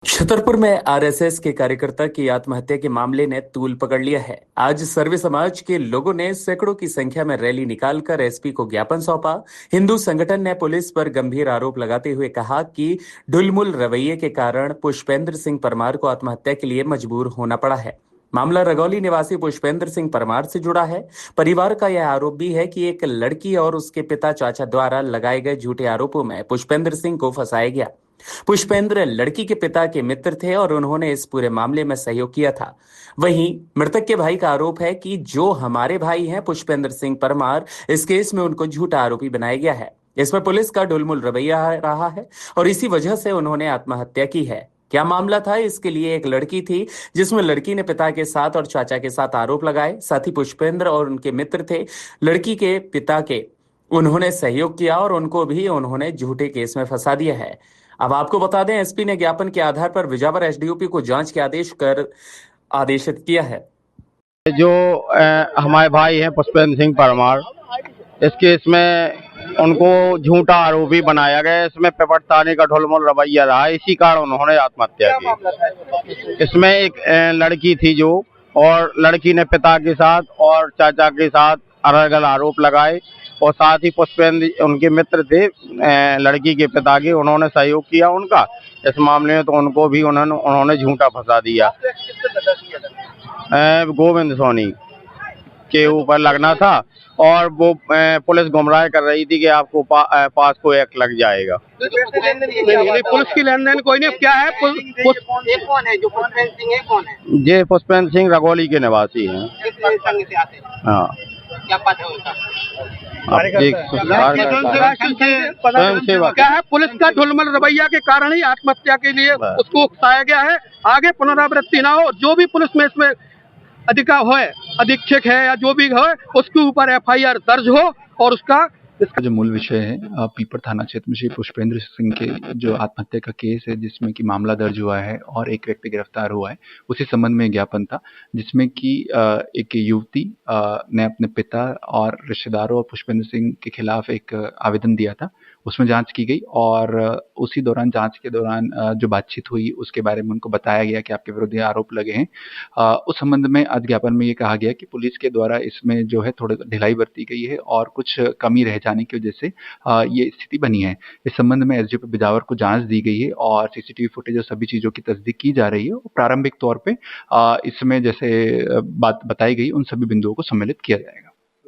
छतरपुर में आरएसएस के कार्यकर्ता की आत्महत्या के मामले ने तूल पकड़ लिया है। आज सर्वे समाज के लोगों ने सैकड़ों की संख्या में रैली निकालकर एसपी को ज्ञापन सौंपा। हिंदू संगठन ने पुलिस पर गंभीर आरोप लगाते हुए कहा कि ढुलमुल रवैये के कारण पुष्पेंद्र सिंह परमार को आत्महत्या के लिए मजबूर होना पड़ा है। मामला रगौली निवासी पुष्पेंद्र सिंह परमार से जुड़ा है। परिवार का यह आरोप भी है कि एक लड़की और उसके पिता चाचा द्वारा लगाए गए झूठे आरोपों में पुष्पेंद्र सिंह को फंसाया गया। पुष्पेंद्र लड़की के पिता के मित्र थे और उन्होंने इस पूरे मामले में सहयोग किया था। वहीं मृतक के भाई का आरोप है कि जो हमारे भाई हैं पुष्पेंद्र सिंह परमार, इस केस में उनको झूठा आरोपी बनाया गया है। इसमें पुलिस का ढुलमुल रवैया रहा है और इसी वजह से उन्होंने आत्महत्या की है। क्या मामला था? इसके लिए एक लड़की थी जिसमें लड़की ने पिता के साथ और चाचा के साथ आरोप लगाए। साथ ही पुष्पेंद्र और उनके मित्र थे लड़की के पिता के, उन्होंने सहयोग किया और उनको भी उन्होंने झूठे केस में फंसा दिया है। अब आपको बता दें, एसपी ने ज्ञापन के आधार पर विजावर एसडीओपी को जांच के आदेश कर आदेशित किया है। जो हमारे भाई हैं पुष्पेंद्र सिंह परमार, इस केस में उनको झूठा आरोपी बनाया गया। इसमें पेपर थाने का ढुलमुल रवैया रहा, इसी कारण उन्होंने आत्महत्या की। इसमें एक लड़की थी जो, और लड़की ने पिता के साथ और चाचा के साथ अलग अलग आरोप लगाए, और साथ ही पुष्पेंद्र उनके मित्र थे लड़की के पिता के, उन्होंने सहयोग किया उनका इस मामले में, तो उनको भी उन्होंने झूठा फंसा दिया। गोविंद सोनी के ऊपर लगना था और वो पुलिस गुमराह कर रही थी कि आपको पास को एक्ट लग जाएगा। नहीं, पुलिस की लेन देन कोई नहीं। क्या है कौन है जो पुष्पेंद्र सिंह है? कौन है ये पुष्पेंद्र सिंह रगौली के निवासी हैं। संघ से आते हैं? हाँ। क्या पद है उनका? क्या है? पुलिस का ढुलमुल रवैया के कारण ही आत्महत्या के लिए उसको उकसाया गया है। आगे पुनरावृत्ति ना हो, जो भी पुलिस में इसमें अधीक्षक है या जो भी है, उसके ऊपर एफआईआर दर्ज हो और उसका इसका जो मूल विषय है, पीपर थाना क्षेत्र में श्री पुष्पेंद्र सिंह के जो आत्महत्या का केस है, जिसमें कि मामला दर्ज हुआ है और एक व्यक्ति गिरफ्तार हुआ है, उसी संबंध में ज्ञापन था, जिसमें कि एक युवती ने अपने पिता और रिश्तेदारों और पुष्पेंद्र सिंह के खिलाफ एक आवेदन दिया था। उसमें जांच की गई और उसी दौरान जांच के दौरान जो बातचीत हुई उसके बारे में उनको बताया गया कि आपके विरुद्ध आरोप लगे हैं। उस संबंध में आज ज्ञापन में ये कहा गया कि पुलिस के द्वारा इसमें जो है थोड़ी ढिलाई बरती गई है और कुछ कमी रह जाने की वजह से ये स्थिति बनी है। इस संबंध में एसडीओपी बिजावर को जांच दी गई है और सीसीटीवी फुटेज और सभी चीज़ों की तस्दीक की जा रही है। प्रारंभिक तौर पे इसमें जैसे बात बताई गई उन सभी बिंदुओं को सम्मिलित किया जाएगा।